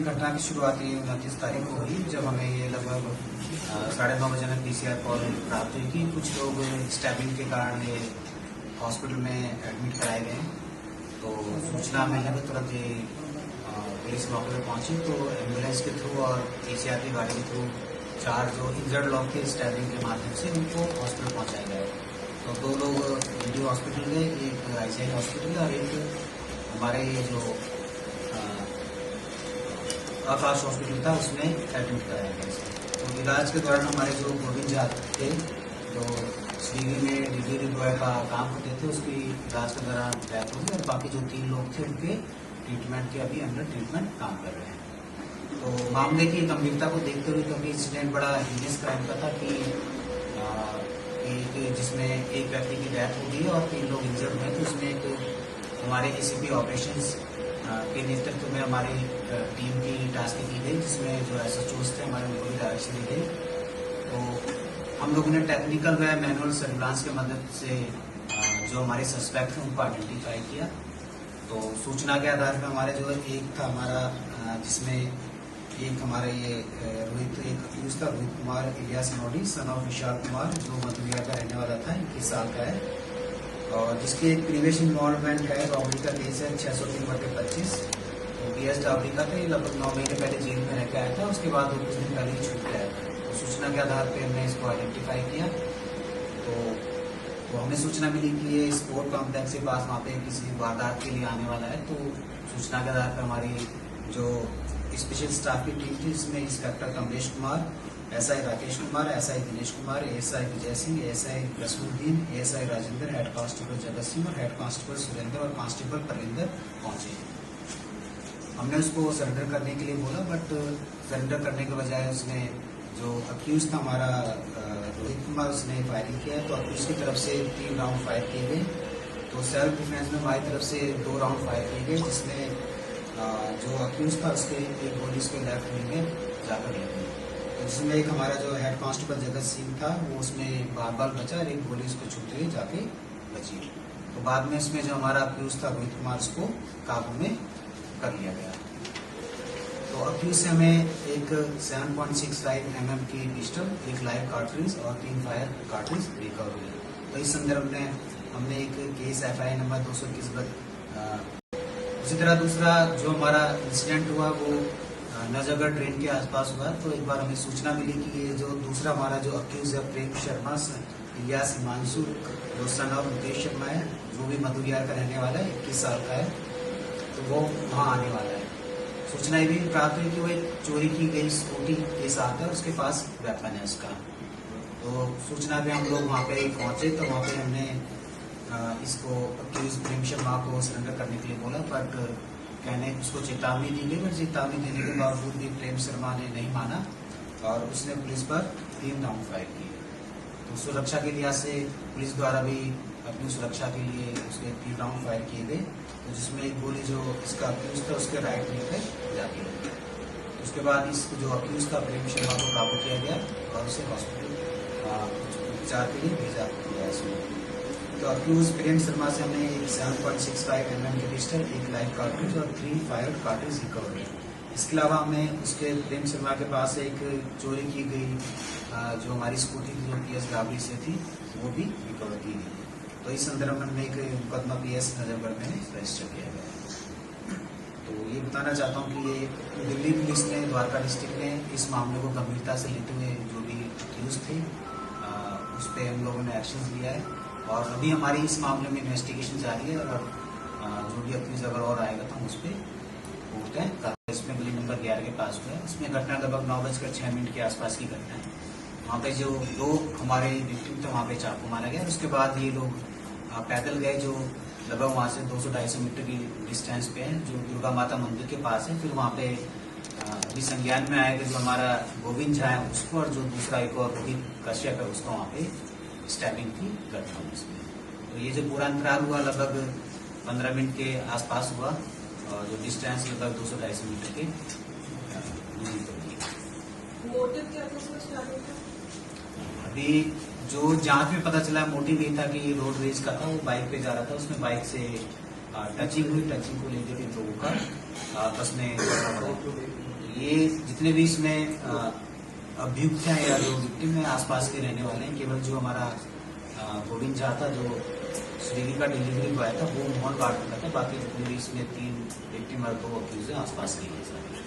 घटना की शुरुआत ये 29 तारीख को हुई, जब हमें ये लगभग 9:30 बजे में पीसीआर कॉल प्राप्त हुई कि कुछ लोग स्टैबिंग के कारण ये हॉस्पिटल में एडमिट कराए गए। तो सूचना मिलने पर तुरंत ये पुलिस मौके पर पहुंची, तो एम्बुलेंस के थ्रू और पीसीआर की गाड़ी के थ्रू 4 जो इंजर्ड लोग थे स्टैबिंग के माध्यम से उनको हॉस्पिटल पहुंचाया गया। तो 2 लोग इंडी हॉस्पिटल गए, एक आईसीआई हॉस्पिटल और एक हमारे जो आकाश हॉस्पिटल था उसमें एडमिट कराया गया। तो इलाज के दौरान हमारे जो गोविंद झा थे, जो स्विगी में डिलीवरी बॉय का काम करते थे, उसकी इलाज के दौरान डेथ हो गई और बाकी जो 3 लोग थे उनके ट्रीटमेंट के अभी अंडर ट्रीटमेंट काम कर रहे हैं। तो मामले की गंभीरता को देखते हुए, क्योंकि इंसिडेंट बड़ा हीनियस क्राइम का था कि जिसमें एक व्यक्ति की डेथ हो गई और 3 लोग इंजर्ड हुए, तो उसमें एक हमारे एसीपी ऑपरेशंस के नेतृत्व में हमारी टीम की टास्क की गई, जिसमें जो एसएचओज थे हमारे उनको भी डायरेक्शन दी गई। तो हम लोगों ने टेक्निकल व मैनुअल सर्विलांस के मदद से जो हमारे सस्पेक्ट थे उनको आइडेंटिफाई किया। तो सूचना के आधार पर हमारे जो एक था हमारा, जिसमें एक हमारे ये रोहित, एक अक्यूज था रोहित कुमार इलियास नोडी सन ऑफ विशाल कुमार, जो मधुबिहार का रहने वाला था, 21 साल का है और जिसकी एक प्रीवियस इन्वॉल्वमेंट है, रॉबरी का केस है 603/25। तो बीएस डावरी का था, लगभग 9 महीने पहले जेल में रह के आया था, उसके बाद वो कुछ दिन पहले ही छूट गया था। तो सूचना के आधार पर हमने इसको आइडेंटिफाई किया। तो हमें सूचना मिली कि ये स्पोर्ट कॉम्प्लेक्स के पास वहाँ पे किसी वारदात के लिए आने वाला है। तो सूचना के आधार पर हमारी जो स्पेशल स्टाफ की टीम थी, जिसमें inspector Kamlesh Kumar, SI Rakesh Kumar, SI Dinesh Kumar, ASI Vijay Singh, ASI Rasuluddin, ASI Rajendra, head constable Jagat Singh और हेड कांस्टेबल सुरेंद्र और कांस्टेबल परविंदर पहुंचे। हमने उसको सरेंडर करने के लिए बोला, बट सरेंडर करने के बजाय उसने जो अक्यूज था हमारा रोहित कुमार, उसने फायरिंग किया। तो अक्यूज की तरफ से 3 राउंड फायर किए गए। तो सेल्फ डिफेंस में हमारी तरफ से 2 राउंड फायर किए गए, जिसमें जो अक्यूज था उसके एक गोली उसके लेफ्ट विंग में जाकर लगी। तो जिसमें एक हमारा जो हेड कांस्टेबल जगत सिंह था, वो उसमें बार बचा और एक गोली उसको छूते हुए जाके बची। तो बाद में इसमें जो हमारा अक्यूज था रोहित कुमार, उसको काबू में कर लिया गया। तो अक्यूज से हमें एक 7.65 mm की पिस्टल, एक लाइव कार्ट्रिज और 3 फायर कार्ट्रिज रिकवर हुई। तो इस संदर्भ में हमने एक केस FIR नंबर 221। उसी तरह दूसरा जो हमारा इंसिडेंट हुआ वो नजरगढ़ ट्रेन के आसपास हुआ। तो एक बार हमें सूचना मिली कि ये जो दूसरा हमारा जो अक्यूज है प्रेम शर्मा इलियास हिमांशु, जो सन ऑफ मुकेश शर्मा है, वो भी मधुबिहार का रहने वाला है, 21 साल का है, तो वो वहाँ आने वाला है। सूचना ये भी प्राप्त हुई कि वो एक चोरी की गई स्कूटी के साथ है, उसके पास वेपन है उसका। तो सूचना पे हम लोग वहाँ पे पहुंचे। तो वहाँ पे हमने इसको अक्यूज प्रेम शर्मा को सरेंडर करने के लिए बोला, बट कहने उसको चेतावनी दी गई, बट चेतावनी देने के बावजूद भी प्रेम शर्मा ने नहीं माना और उसने पुलिस पर 3 राउंड फायर किए। तो सुरक्षा के लिहाज से पुलिस द्वारा भी अपनी सुरक्षा के लिए उसके 3 राउंड फायर किए गए। तो जिसमें एक गोली जो इसका अक्यूज था उसके राइट विंग पे जाके लगी। उसके बाद इस जो अक्यूज था प्रेम शर्मा को काबू किया गया और उसे हॉस्पिटल उपचार के लिए भेजा गया इसमें। तो अक्यूज प्रेम शर्मा से हमने एक 7.65 mm की पिस्टल, एक लाइव कार्ट्रिज और 3 फायर कार्ट्रिज रिकवर हुए। इसके अलावा हमें उसके प्रेम शर्मा के पास एक चोरी की गई जो हमारी स्कूटी थी, जो PS डावरी से थी, वो भी रिकवर की गई। तो इस संदर्भ में एक मुकदमा PS नजरगढ़ में रजिस्टर किया गया। तो ये बताना चाहता हूँ कि ये दिल्ली पुलिस ने, द्वारका डिस्ट्रिक्ट ने इस मामले को गंभीरता से लेते हुए जो भी अक्यूज थे उस पर हम लोगों ने एक्शन लिया है और अभी हमारी इस मामले में इन्वेस्टिगेशन जारी है और जो भी अक्यूज अगर और आएगा तो हम उस पर पूछते हैं। इसमें गली नंबर 11 के पास हुआ है। इसमें घटना लगभग 9:06 के आसपास की घटना है। वहाँ पे जो 2 हमारे विक्टिम थे, वहाँ पे चाकू मारा गया। उसके बाद ये लोग पैदल गए, जो लगभग वहाँ से 200-250 मीटर की डिस्टेंस पे है, जो दुर्गा माता मंदिर के पास है। फिर वहाँ पे अभी संज्ञान में आएगा जो हमारा गोविंद झा है उसको, और जो दूसरा एक और रोहित कश्यप है उसको वहाँ पे स्टैबिंग की घटना हुई इसमें। तो ये जो पूरा अंतराल हुआ लगभग 15 मिनट के आसपास हुआ और जो डिस्टेंस लगभग 200-250 मीटर के दूरी पर थी। मोटिव क्या था? अभी जो जांच में पता चला मोटिव ये था कि रोड रेज का था, वो बाइक पे जा रहा था, उसमें बाइक से टचिंग हुई, टचिंग को लेकर फिर लोगों का आपस में ये जितने भी इसमें अभियुक्त हैं या जो विक्टिम है आसपास के रहने वाले हैं। केवल जो हमारा गोविंद झा था, जो स्विगी का डिलीवरी बॉय था, वो मोहन बांट का था। बाकी जितने भी इसमें 3 विक्टिम और 2 अक्यूज हैं आसपास के हैं सर।